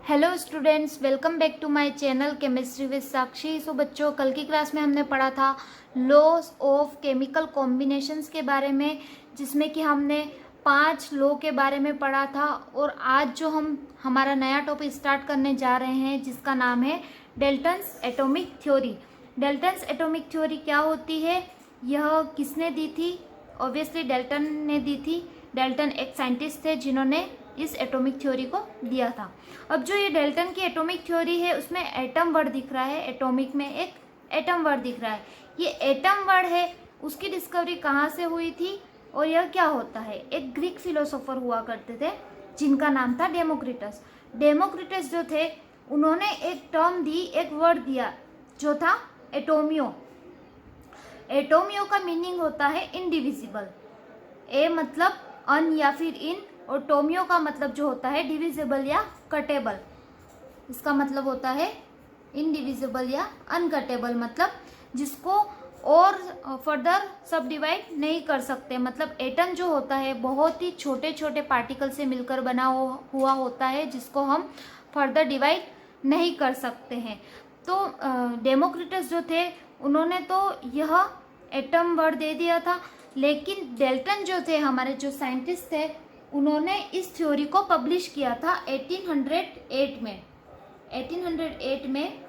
Hello students, welcome back to my channel chemistry with Sakshi. So बच्चों, कल की class में हमने पढ़ा था लॉस ऑफ केमिकल कॉम्बिनेशंस के बारे में, जिसमें कि हमने 5 लॉ के बारे में पढ़ा था। और आज जो हम हमारा नया टॉपिक स्टार्ट करने जा रहे हैं, जिसका नाम है Dalton's atomic theory. Dalton's atomic theory क्या होती है, यह किसने दी थी? ऑब्वियसली डाल्टन ने दी थी। डाल्टन एक साइंटिस्ट थे जिन्होंने इस एटॉमिक थ्योरी को दिया था। अब जो ये डाल्टन की एटॉमिक थ्योरी है, उसमें एटम वर्ड दिख रहा है, एटॉमिक में एक एटम वर्ड दिख रहा है। ये एटम वर्ड है, उसकी डिस्कवरी कहाँ से हुई थी और यह क्या होता है? एक ग्रीक फिलोसोफर हुआ करते थे जिनका नाम था डेमोक्रिटस। डेमोक्रिटस जो थे, उन्होंने एक टर्म दी, एक वर्ड दिया जो था एटोमियो। एटोमियो का मीनिंग होता है इनडिविजिबल। ए मतलब अन या फिर इन, और टोमियो का मतलब जो होता है डिविजिबल या कटेबल। इसका मतलब होता है इनडिविजिबल या अनकटेबल, मतलब जिसको और फर्दर सब डिवाइड नहीं कर सकते। मतलब एटम जो होता है बहुत ही छोटे छोटे पार्टिकल से मिलकर बना हुआ होता है, जिसको हम फर्दर डिवाइड नहीं कर सकते हैं। तो डेमोक्रिटस जो थे, उन्होंने तो यह एटम वर्ड दे दिया था, लेकिन डाल्टन जो थे, हमारे जो साइंटिस्ट थे, उन्होंने इस थ्योरी को पब्लिश किया था 1808 में। 1808 में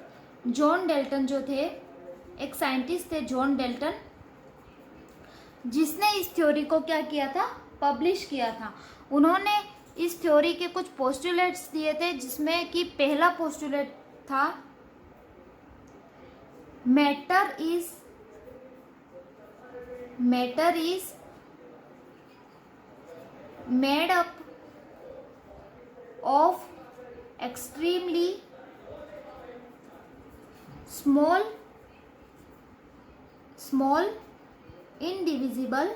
जॉन डाल्टन जो थे, एक साइंटिस्ट थे जॉन डाल्टन, जिसने इस थ्योरी को क्या किया था, पब्लिश किया था। उन्होंने इस थ्योरी के कुछ पोस्टुलेट्स दिए थे, जिसमें कि पहला पोस्टुलेट था matter is made up of extremely small indivisible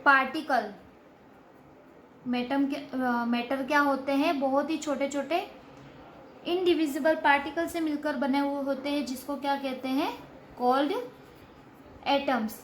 particle। Matter क्या होते हैं? बहुत ही छोटे छोटे इनडिविजिबल पार्टिकल से मिलकर बने हुए होते हैं, जिसको क्या कहते हैं? Called atoms.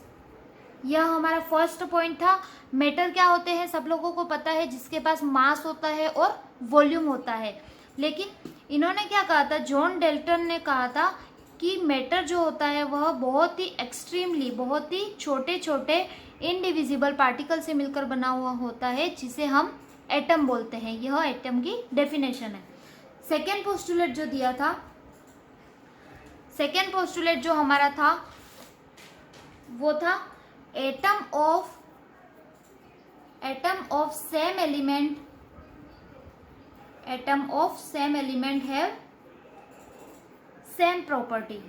यह हमारा फर्स्ट पॉइंट था। मैटर क्या होते हैं, सब लोगों को पता है, जिसके पास मास होता है और वॉल्यूम होता है। लेकिन इन्होंने क्या कहा था, जॉन डाल्टन ने कहा था कि मैटर जो होता है वह बहुत ही एक्सट्रीमली, बहुत ही छोटे छोटे इनडिविजिबल पार्टिकल से मिलकर बना हुआ होता है, जिसे हम एटम बोलते हैं। यह एटम की डेफिनेशन है। सेकेंड पोस्टुलेट जो दिया था, सेकेंड पोस्टुलेट जो हमारा था, वो था atom of same element have same property,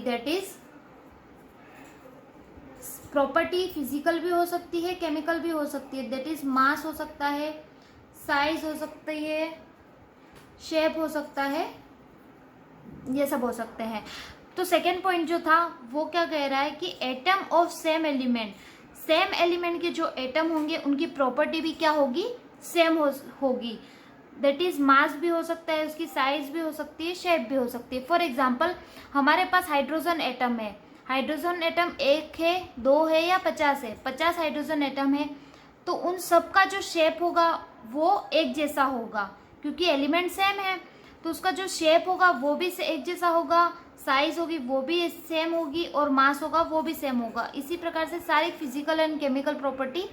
that is property physical भी हो सकती है, केमिकल भी हो सकती है। दैट इज मास हो सकता है, साइज हो सकती है, शेप हो सकता है, ये सब हो सकते हैं। तो सेकेंड पॉइंट जो था वो क्या कह रहा है कि एटम ऑफ सेम एलिमेंट के जो एटम होंगे, उनकी प्रॉपर्टी भी क्या होगी? सेम होगी। दैट इज मास भी हो सकता है, उसकी साइज भी हो सकती है, शेप भी हो सकती है। फॉर एग्जाम्पल, हमारे पास हाइड्रोजन एटम है। हाइड्रोजन एटम 1 है, 2 है या 50 है? 50 हाइड्रोजन एटम है। तो उन सब का जो शेप होगा वो एक जैसा होगा, क्योंकि एलिमेंट सेम है। तो उसका जो शेप होगा वो भी एक जैसा होगा, साइज होगी वो भी सेम होगी, और मास होगा वो भी सेम होगा। इसी प्रकार से सारी फिजिकल एंड केमिकल प्रॉपर्टी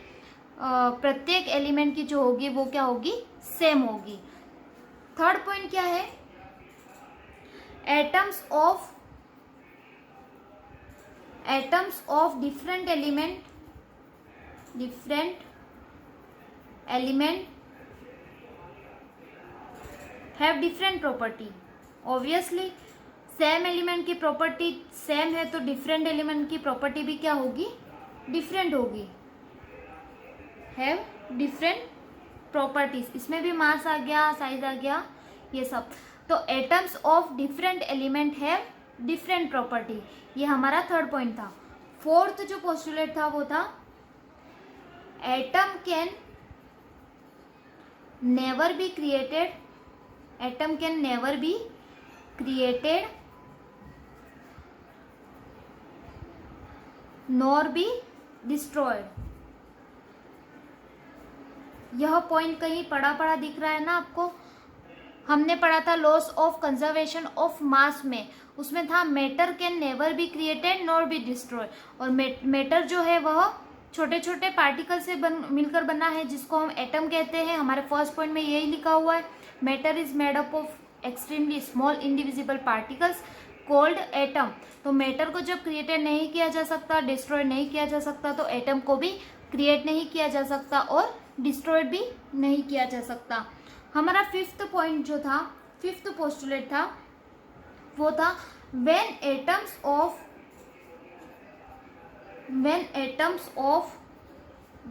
प्रत्येक एलिमेंट की जो होगी वो क्या होगी? सेम होगी। थर्ड पॉइंट क्या है? Atoms of different element have different property. Obviously same element की प्रॉपर्टी सेम है, तो डिफरेंट एलिमेंट की प्रॉपर्टी भी क्या होगी? डिफरेंट होगी। हैव डिफरेंट प्रॉपर्टीज, इसमें भी मास आ गया, साइज आ गया, ये सब। तो atoms of different element have different property, ये हमारा थर्ड पॉइंट था। फोर्थ जो पोस्टुलेट था वो था atom can never be created, atom can never be created nor be destroyed। यह पॉइंट कहीं पड़ा पड़ा दिख रहा है ना आपको? हमने पढ़ा था loss of conservation of mass में, उसमें था matter can never be created nor be destroy. और मैटर जो है वह छोटे छोटे पार्टिकल से मिलकर बना है, जिसको हम एटम कहते हैं। हमारे फर्स्ट पॉइंट में यही लिखा हुआ है, matter is made up of extremely small indivisible particles called atom. तो मैटर को जब क्रिएटेड नहीं किया जा सकता, डिस्ट्रॉय नहीं किया जा सकता, तो एटम को भी क्रिएट नहीं किया जा सकता और डिस्ट्रॉयड भी नहीं किया जा सकता। हमारा फिफ्थ पॉइंट जो था, फिफ्थ पोस्टुलेट था, वो था when atoms of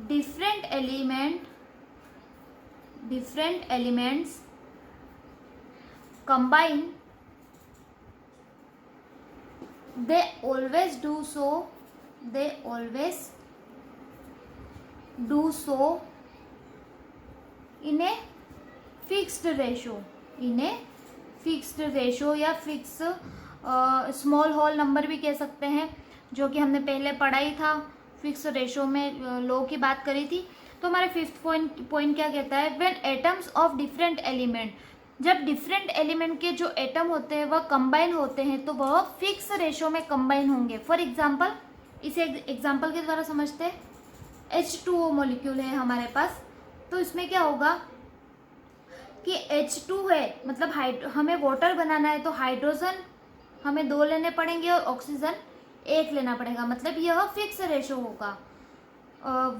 different elements combine, they always do so in a fixed ratio या फिक्स स्मॉल होल नंबर भी कह सकते हैं, जो कि हमने पहले पढ़ा ही था, फिक्स रेशो में लो की बात करी थी। तो हमारे फिफ्थ पॉइंट क्या कहता है, when atoms of different element, जब डिफरेंट एलिमेंट के जो एटम होते हैं वह कंबाइन होते हैं तो वह फिक्स रेशो में कंबाइन होंगे। फॉर एग्जांपल, इसे एग्जांपल के द्वारा समझते हैं। H2O मॉलिक्यूल है हमारे पास, तो इसमें क्या होगा कि H2 है, मतलब हमें वाटर बनाना है, तो हाइड्रोजन हमें 2 लेने पड़ेंगे और ऑक्सीजन 1 लेना पड़ेगा, मतलब यह फिक्स रेशो होगा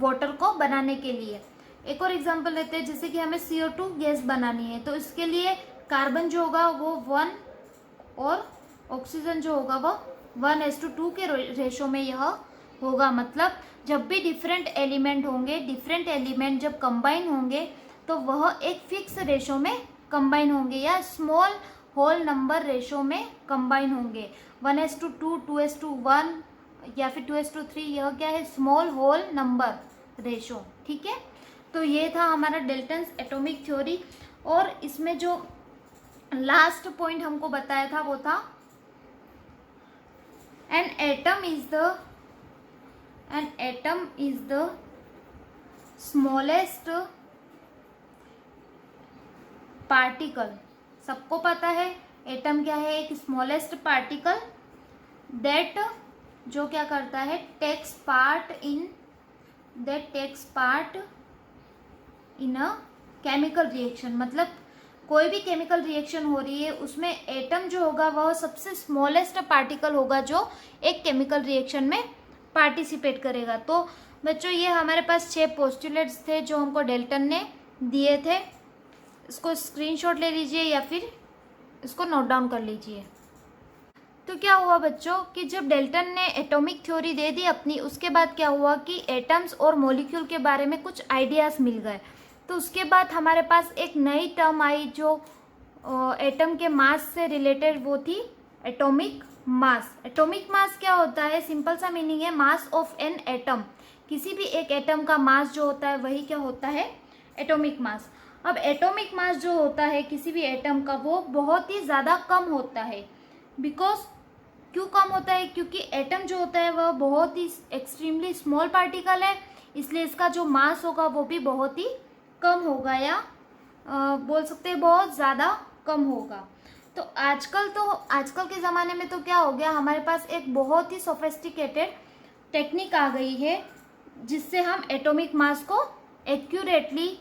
वाटर को बनाने के लिए। एक और एग्जांपल लेते हैं, जैसे कि हमें CO2 गैस बनानी है, तो इसके लिए कार्बन जो होगा वो 1 और ऑक्सीजन जो होगा वो 1:2 के रेशो में यह होगा। मतलब जब भी डिफरेंट एलिमेंट होंगे, डिफरेंट एलिमेंट जब कंबाइन होंगे तो वह एक फिक्स रेशो में कंबाइन होंगे या स्मॉल होल नंबर रेशो में कंबाइन होंगे। 1:2, 2:1 या फिर 2:3, यह क्या है, स्मॉल होल नंबर रेशो। ठीक है, तो ये था हमारा डेल्टन्स एटॉमिक थ्योरी। और इसमें जो लास्ट पॉइंट हमको बताया था वो था an atom is the smallest particle. सबको पता है एटम क्या है, एक स्मॉलेस्ट पार्टिकल दैट जो क्या करता है, takes part in a chemical reaction. मतलब कोई भी केमिकल रिएक्शन हो रही है उसमें एटम जो होगा वह सबसे स्मॉलेस्ट पार्टिकल होगा जो एक केमिकल रिएक्शन में पार्टिसिपेट करेगा। तो बच्चों ये हमारे पास 6 पोस्टुलेट्स थे जो हमको डेल्टन ने दिए थे। इसको स्क्रीनशॉट ले लीजिए या फिर इसको नोट डाउन कर लीजिए। तो क्या हुआ बच्चों कि जब डेल्टन ने एटॉमिक थ्योरी दे दी अपनी, उसके बाद क्या हुआ कि एटम्स और मॉलिक्यूल के बारे में कुछ आइडियाज मिल गए। तो उसके बाद हमारे पास एक नई टर्म आई जो एटम के मास से रिलेटेड, वो थी एटॉमिक मास। एटॉमिक मास क्या होता है, सिंपल सा मीनिंग है मास ऑफ एन एटम। किसी भी एक एटम का मास जो होता है वही क्या होता है, एटॉमिक मास। अब एटॉमिक मास जो होता है किसी भी एटम का वो बहुत ही ज़्यादा कम होता है। बिकॉज क्यों कम होता है, क्योंकि एटम जो होता है वह बहुत ही एक्सट्रीमली स्मॉल पार्टिकल है, इसलिए इसका जो मास होगा वो भी बहुत ही कम होगा या बोल सकते हैं बहुत ज़्यादा कम होगा। तो आजकल के ज़माने में तो क्या हो गया, हमारे पास एक बहुत ही सोफिस्टिकेटेड टेक्निक आ गई है जिससे हम एटॉमिक मास को एक्यूरेटली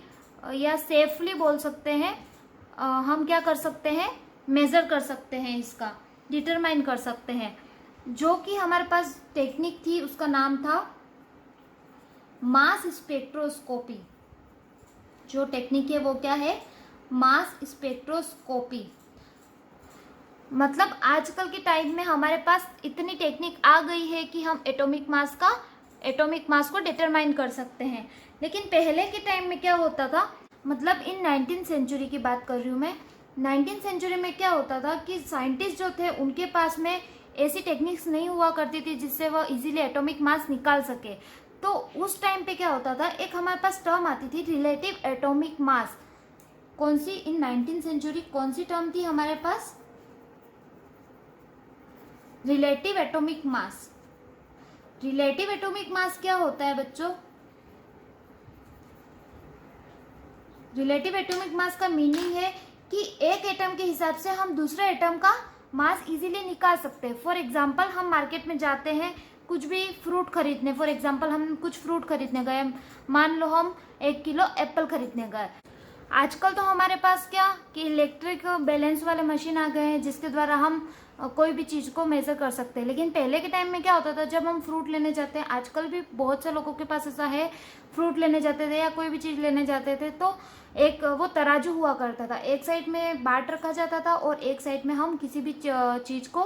या सेफली बोल सकते हैं, हम क्या कर सकते हैं, मेज़र कर सकते हैं, इसका डिटरमाइन कर सकते हैं। जो कि हमारे पास टेक्निक थी उसका नाम था मास स्पेक्ट्रोस्कोपी। जो टेक्निक है वो क्या है, मास स्पेक्ट्रोस्कोपी। मतलब आजकल के टाइम में हमारे पास इतनी टेक्निक आ गई है कि हम एटॉमिक मास को डिटरमाइन कर सकते हैं। लेकिन पहले के टाइम में क्या होता था, मतलब इन 19th सेंचुरी की बात कर रही हूँ मैं, 19th सेंचुरी में क्या होता था कि साइंटिस्ट जो थे उनके पास में ऐसी टेक्निक्स नहीं हुआ करती थी जिससे वह इजीली एटॉमिक मास निकाल सके। तो उस टाइम पे क्या होता था, एक हमारे पास टर्म आती थी रिलेटिव एटॉमिक मास। कौन सी, इन 19th सेंचुरी कौन सी टर्म थी हमारे पास, relative atomic mass. Relative atomic mass क्या होता है बच्चों, रिलेटिव एटॉमिक मास का मीनिंग है कि एक एटम के हिसाब से हम दूसरे एटम का मास इजीली निकाल सकते हैं। फॉर एग्जांपल हम मार्केट में जाते हैं कुछ भी फ्रूट खरीदने, फॉर एग्जांपल हम कुछ फ्रूट खरीदने गए, मान लो हम 1 किलो एप्पल खरीदने गए। आजकल तो हमारे पास क्या कि इलेक्ट्रिक बैलेंस वाले मशीन आ गए हैं जिसके द्वारा हम कोई भी चीज़ को मेजर कर सकते हैं। लेकिन पहले के टाइम में क्या होता था, जब हम फ्रूट लेने जाते हैं, आजकल भी बहुत से लोगों के पास ऐसा है, फ्रूट लेने जाते थे या कोई भी चीज़ लेने जाते थे तो एक वो तराजू हुआ करता था, एक साइड में बाट रखा जाता था और एक साइड में हम किसी भी चीज़ को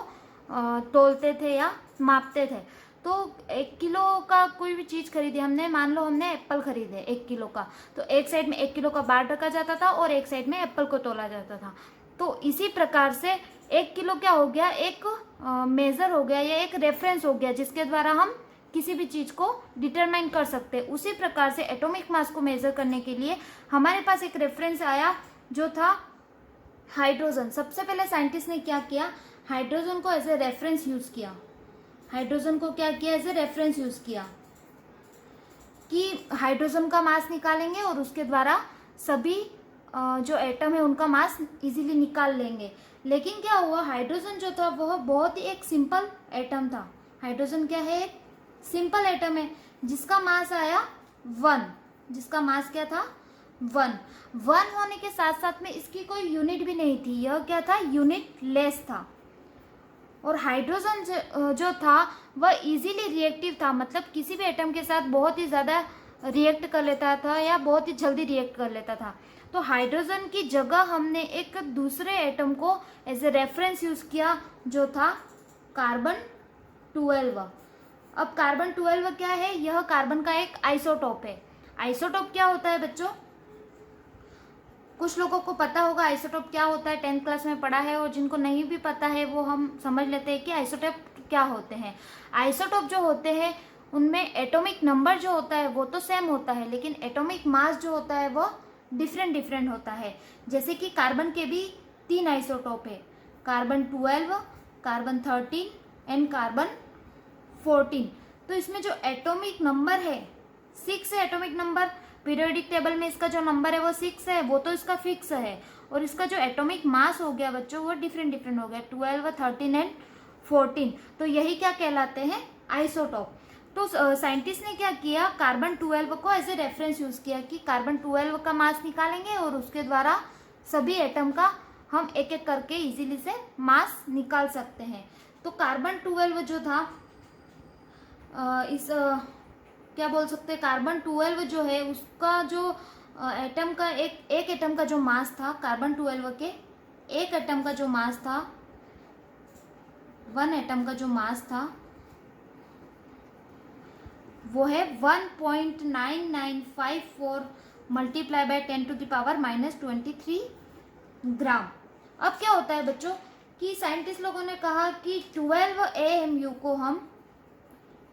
तोलते थे या मापते थे। तो 1 किलो का कोई भी चीज़ खरीदी हमने, मान लो हमने एप्पल खरीदे 1 किलो का, तो एक साइड में 1 किलो का बाट रखा जाता था और एक साइड में एप्पल को तोला जाता था। तो इसी प्रकार से 1 किलो क्या हो गया, एक मेजर हो गया या एक रेफरेंस हो गया जिसके द्वारा हम किसी भी चीज को डिटरमाइन कर सकते हैं। उसी प्रकार से एटॉमिक मास को मेजर करने के लिए हमारे पास एक रेफरेंस आया जो था हाइड्रोजन। सबसे पहले साइंटिस्ट ने क्या किया, हाइड्रोजन को एज ए रेफरेंस यूज किया। हाइड्रोजन को क्या किया, एज ए रेफरेंस यूज किया कि हाइड्रोजन का मास निकालेंगे और उसके द्वारा सभी जो एटम है उनका मास इजीली निकाल लेंगे। लेकिन क्या हुआ, हाइड्रोजन जो था वह बहुत ही एक सिंपल एटम था। हाइड्रोजन क्या है, एक सिंपल एटम है जिसका मास आया 1। जिसका मास क्या था, 1 होने के साथ साथ में इसकी कोई यूनिट भी नहीं थी, यह क्या था, यूनिट लेस था। और हाइड्रोजन जो था वह इजीली रिएक्टिव था, मतलब किसी भी एटम के साथ बहुत ही ज़्यादा रिएक्ट कर लेता था या बहुत ही जल्दी रिएक्ट कर लेता था। तो हाइड्रोजन की जगह हमने एक दूसरे एटम को एज ए रेफरेंस यूज किया जो था कार्बन 12। अब कार्बन 12 क्या है, यह कार्बन का एक आइसोटोप है। आइसोटोप क्या होता है बच्चों, कुछ लोगों को पता होगा आइसोटोप क्या होता है, 10th क्लास में पढ़ा है, और जिनको नहीं भी पता है वो हम समझ लेते हैं कि आइसोटोप क्या होते हैं। आइसोटोप जो होते हैं उनमें एटॉमिक नंबर जो होता है वो तो सेम होता है, लेकिन एटॉमिक मास जो होता है वो डिफरेंट होता है। जैसे कि कार्बन के भी 3 आइसोटोप है, कार्बन 12, कार्बन 13 एंड कार्बन 14। तो इसमें जो एटॉमिक नंबर है 6 है। एटॉमिक नंबर पीरियोडिक टेबल में इसका जो नंबर है वो 6 है, वो तो इसका फिक्स है। और इसका जो एटॉमिक मास हो गया बच्चों वो डिफरेंट हो गया, 12, 13 एंड 14। तो यही क्या कहलाते हैं, आइसोटोप। तो साइंटिस्ट ने क्या किया, कार्बन 12 को एज ए रेफरेंस यूज किया कि कार्बन 12 का मास निकालेंगे और उसके द्वारा सभी एटम का हम एक एक करके इजीली से मास निकाल सकते हैं। तो कार्बन 12 जो था क्या बोल सकते हैं, कार्बन 12 जो है उसका जो एटम का एक एटम का जो मास था, कार्बन 12 के एक एटम का जो मास था, 1 एटम का जो मास था वो है 1.9954 मल्टीप्लाई बाय 10⁻⁻23 ग्राम। अब क्या होता है बच्चों कि साइंटिस्ट लोगों ने कहा कि 12 AMU को हम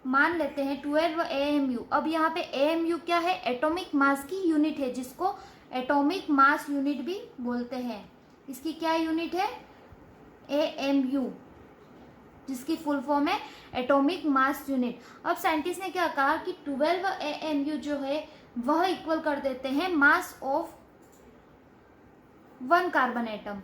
मान लेते हैं, 12 AMU। अब यहाँ पे AMU क्या है, एटॉमिक मास की यूनिट है, जिसको एटॉमिक मास यूनिट भी बोलते हैं। इसकी क्या यूनिट है, AMU, जिसकी फुल फॉर्म है एटॉमिक मास यूनिट। अब साइंटिस्ट ने क्या कहा कि 12 AMU जो है वह इक्वल कर देते हैं मास ऑफ 1 कार्बन एटम।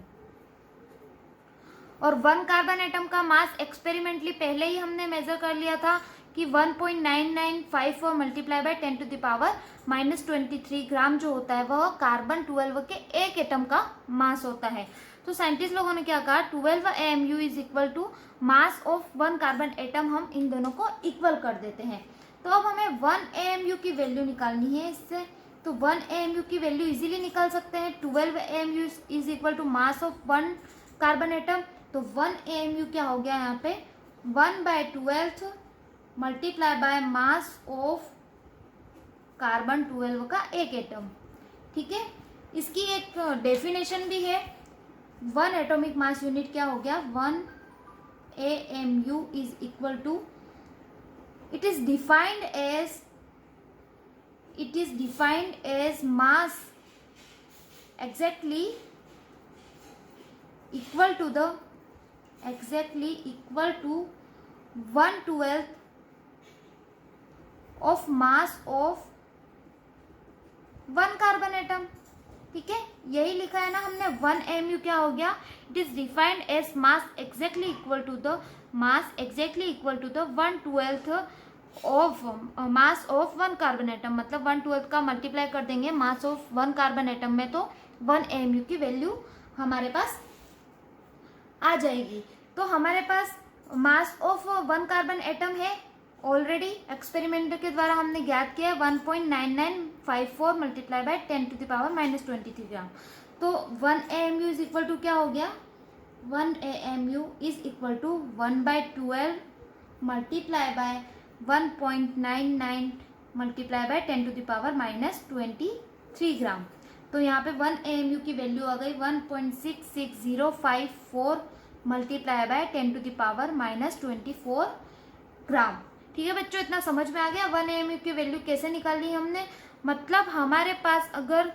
और 1 कार्बन एटम का मास एक्सपेरिमेंटली पहले ही हमने मेजर कर लिया था कि 1.9954 मल्टीप्लाई बाय 10⁻⁻23 ग्राम जो होता है वह कार्बन 12 के एक एटम का मास होता है। तो साइंटिस्ट लोगों ने क्या कहा, 12 AMU is equal to mass of 1 carbon atom, हम इन दोनों को इक्वल कर देते हैं। तो अब हमें 1 AMU की वैल्यू निकालनी है इससे। तो 1 AMU की वैल्यू इजीली निकाल सकते हैं, 12 AMU is equal to mass of 1 carbon atom. तो 1 AMU क्या हो गया यहाँ पे, 1/12 multiply by mass of carbon 12 का एक एटम। ठीक है, इसकी एक डेफिनेशन भी है। 1 एटॉमिक मास यूनिट क्या हो गया, 1 AMU is equal to, it is defined as mass exactly equal to 1/12 of mass of 1 carbon atom. ठीक है, यही लिखा है ना हमने। 1 AMU क्या हो गया, it is defined as mass exactly equal to the 1/12 of mass of 1 carbon atom, मतलब 1/12 का मल्टीप्लाई कर देंगे मास ऑफ 1 कार्बन एटम में, तो 1 AMU की वैल्यू हमारे पास आ जाएगी। तो हमारे पास मास ऑफ 1 कार्बन एटम है, ऑलरेडी एक्सपेरिमेंट के द्वारा हमने ज्ञात किया है 1.9954 मल्टीप्लाई बाय 10⁻⁻23 ग्राम। तो 1 AMU इज इक्वल टू क्या हो गया, 1 AMU is equal to 1/12 multiply by 1.99 multiply by 10⁻⁻23 gram. तो यहाँ पे 1 AMU की वैल्यू आ गई 1.66054 मल्टीप्लाई बाय 10⁻⁻24 ग्राम। ठीक है बच्चों, इतना समझ में आ गया 1 AMU की वैल्यू कैसे निकाली हमने। मतलब हमारे पास अगर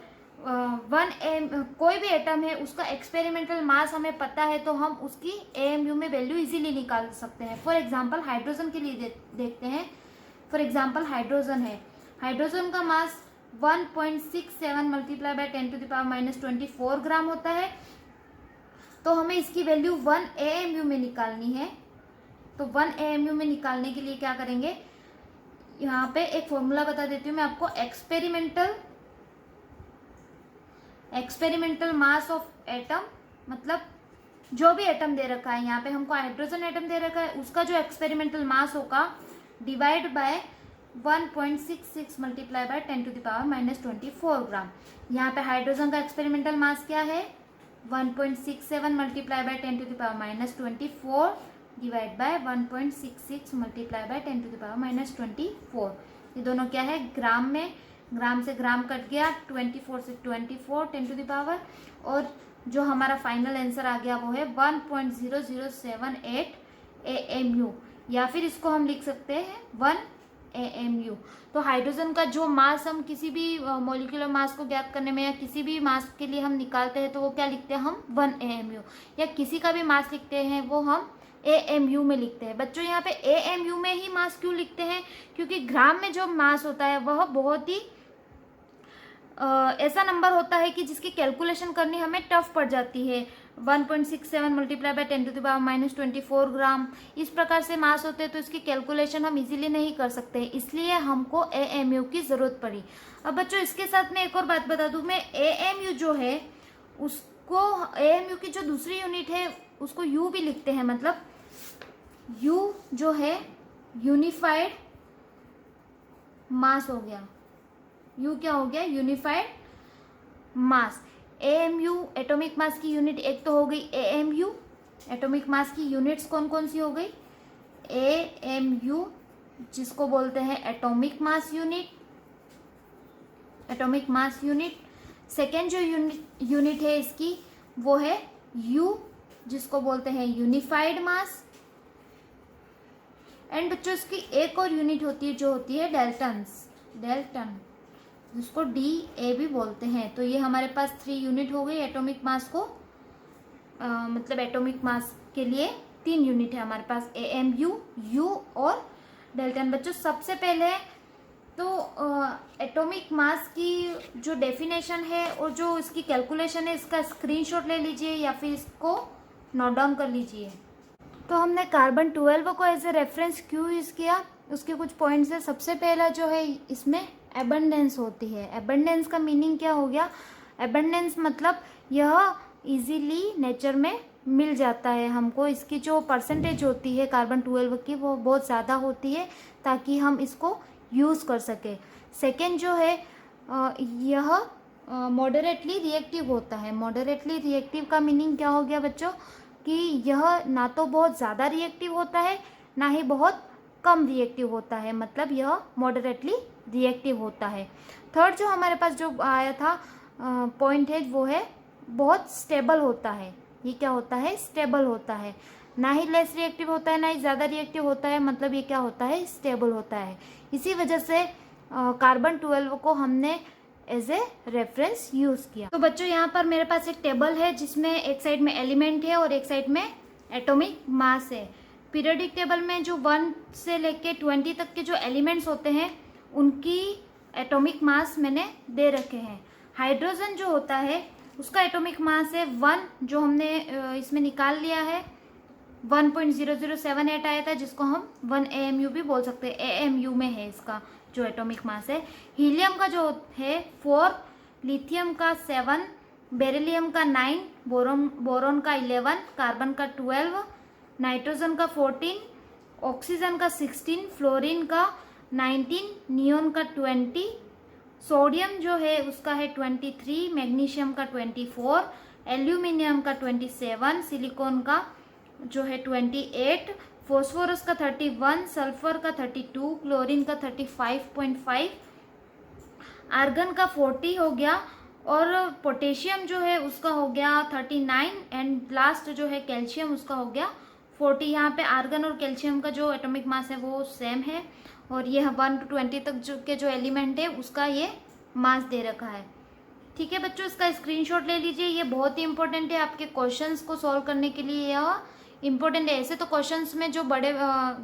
कोई भी एटम है उसका एक्सपेरिमेंटल मास हमें पता है तो हम उसकी AMU में वैल्यू इजीली निकाल सकते हैं। फॉर एग्जांपल हाइड्रोजन के लिए देखते हैं। फॉर एग्जांपल हाइड्रोजन है, हाइड्रोजन का मास 1.67 मल्टीप्लाई बाय 10⁻⁻24 ग्राम होता है। तो हमें इसकी वैल्यू 1 AMU में निकालनी है। तो 1 AMU में निकालने के लिए क्या करेंगे, यहाँ पे एक फॉर्मूला बता देती हूँ मैं आपको। एक्सपेरिमेंटल मास ऑफ एटम, मतलब जो भी एटम दे रखा है, यहाँ पे हमको हाइड्रोजन एटम दे रखा है, उसका जो एक्सपेरिमेंटल मास होगा डिवाइड बाय 1.66 मल्टीप्लाई बाय 10⁻⁻24 ग्राम। यहाँ पे हाइड्रोजन का एक्सपेरिमेंटल मास क्या है, 1.67 multiply by 10⁻⁻24 divide by 1.66 multiply by 10⁻⁻24। ये दोनों क्या है, ग्राम में, ग्राम से ग्राम कट गया, 24 से 24 10⁻, और जो हमारा फाइनल आंसर आ गया वो है 1.0078 AMU, या फिर इसको हम लिख सकते हैं 1 AMU। तो हाइड्रोजन का जो मास हम किसी भी मॉलिक्यूलर मास को ज्ञात करने में या किसी भी मास के लिए हम निकालते हैं तो वो क्या लिखते हैं हम 1 AMU, या किसी का भी मास लिखते हैं वो हम AMU में लिखते हैं। बच्चों यहाँ पे AMU में ही मास क्यों लिखते हैं, क्योंकि ग्राम में जो मास होता है वह बहुत ही ऐसा नंबर होता है कि जिसकी कैलकुलेशन करनी हमें टफ पड़ जाती है। 1.67 मल्टीप्लाई बाय 10⁻⁻24 ग्राम, इस प्रकार से मास होते हैं तो इसकी कैलकुलेशन हम इजीली नहीं कर सकते, इसलिए हमको AMU की जरूरत पड़ी। अब बच्चों इसके साथ में एक और बात बता दूं मैं, AMU जो है उसको, AMU की जो दूसरी यूनिट है उसको U भी लिखते हैं। मतलब U जो है यूनिफाइड मास हो गया, U क्या हो गया, यूनिफाइड मास। AMU एटॉमिक मास की यूनिट एक तो हो गई AMU, एटॉमिक मास की यूनिट्स कौन कौन सी हो गई, AMU जिसको बोलते हैं atomic mass unit, atomic mass unit. Second जो यूनिट है इसकी वो है U जिसको बोलते हैं यूनिफाइड मास। एंड बच्चों इसकी एक और यूनिट होती है जो होती है डेल्टन्स, डेल्टन जिसको DA भी बोलते हैं। तो ये हमारे पास 3 यूनिट हो गई एटॉमिक मास को, मतलब एटॉमिक मास के लिए 3 यूनिट है हमारे पास, AMU, U और डेल्टन। बच्चों सबसे पहले तो एटॉमिक मास की जो डेफिनेशन है और जो इसकी कैलकुलेशन है इसका स्क्रीनशॉट ले लीजिए या फिर इसको नोट डाउन कर लीजिए। तो हमने कार्बन 12 को एज ए रेफरेंस क्यों यूज़ किया, उसके कुछ पॉइंट्स है। सबसे पहला जो है इसमें एबंडेंस होती है। एबंडेंस का मीनिंग क्या हो गया, एबंडेंस मतलब यह इजीली नेचर में मिल जाता है हमको, इसकी जो परसेंटेज होती है कार्बन 12 की वो बहुत ज़्यादा होती है ताकि हम इसको यूज़ कर सके। सेकेंड जो है यह मॉडरेटली रिएक्टिव होता है। मॉडरेटली रिएक्टिव का मीनिंग क्या हो गया बच्चों, कि यह ना तो बहुत ज़्यादा रिएक्टिव होता है ना ही बहुत कम रिएक्टिव होता है, मतलब यह मॉडरेटली रिएक्टिव होता है। थर्ड जो हमारे पास जो आया था पॉइंट है वो है बहुत स्टेबल होता है। ये क्या होता है, स्टेबल होता है, ना ही लेस रिएक्टिव होता है ना ही ज़्यादा रिएक्टिव होता है, मतलब ये क्या होता है, स्टेबल होता है। इसी वजह से कार्बन 12 को हमने एज ए रेफरेंस यूज़ किया। तो बच्चों यहाँ पर मेरे पास एक टेबल है जिसमें एक साइड में एलिमेंट है और एक साइड में एटॉमिक मास है। पीरियोडिक टेबल में जो 1 से लेके 20 तक के जो एलिमेंट्स होते हैं उनकी एटॉमिक मास मैंने दे रखे हैं। हाइड्रोजन जो होता है उसका एटॉमिक मास है 1, जो हमने इसमें निकाल लिया है 1.0078 आया था, जिसको हम 1 AMU भी बोल सकते हैं। AMU में है इसका जो एटॉमिक मास है। हीलियम का जो है 4, लिथियम का 7, बेरिलियम का 9, बोरोन का 11, कार्बन का 12, नाइट्रोजन का 14, ऑक्सीजन का 16, फ्लोरीन का 19, नियोन का 20, सोडियम जो है उसका है 23, मैग्नीशियम का 24, एल्यूमिनियम का 27, सिलिकॉन का जो है 28, फॉस्फोरस का 31, सल्फर का 32, क्लोरीन का 35.5, आर्गन का 40 हो गया, और पोटेशियम जो है उसका हो गया 39, एंड लास्ट जो है कैल्शियम उसका हो गया 40। यहाँ पे आर्गन और कैल्शियम का जो एटॉमिक मास है वो सेम है, और ये 1 to 20 तक के जो एलिमेंट है उसका ये मास दे रखा है। ठीक है बच्चों, इसका स्क्रीनशॉट ले लीजिए, ये बहुत ही इंपॉर्टेंट है आपके क्वेश्चंस को सॉल्व करने के लिए। यह इम्पोर्टेंट है। ऐसे तो क्वेश्चंस में जो बड़े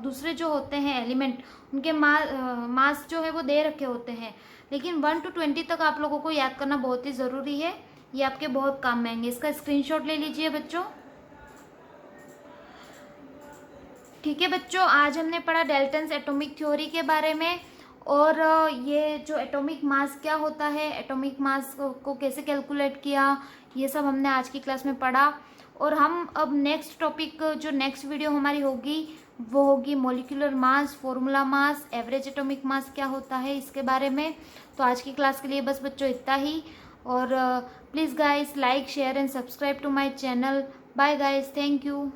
दूसरे जो होते हैं एलिमेंट, उनके मास जो है वो दे रखे होते हैं, लेकिन 1 to 20 तक आप लोगों को याद करना बहुत ही ज़रूरी है। ये आपके बहुत काम में आएंगे। इसका स्क्रीनशॉट ले लीजिए बच्चों। ठीक है बच्चों, आज हमने पढ़ा डाल्टन्स एटॉमिक थ्योरी के बारे में, और ये जो एटॉमिक मास क्या होता है, एटॉमिक मास को कैसे कैलकुलेट किया, ये सब हमने आज की क्लास में पढ़ा। और हम अब नेक्स्ट टॉपिक, जो नेक्स्ट वीडियो हमारी होगी वो होगी molecular mass, formula mass, average atomic mass क्या होता है इसके बारे में। तो आज की क्लास के लिए बस बच्चों इतना ही, और please guys like share and subscribe to my channel. Bye guys, thank you.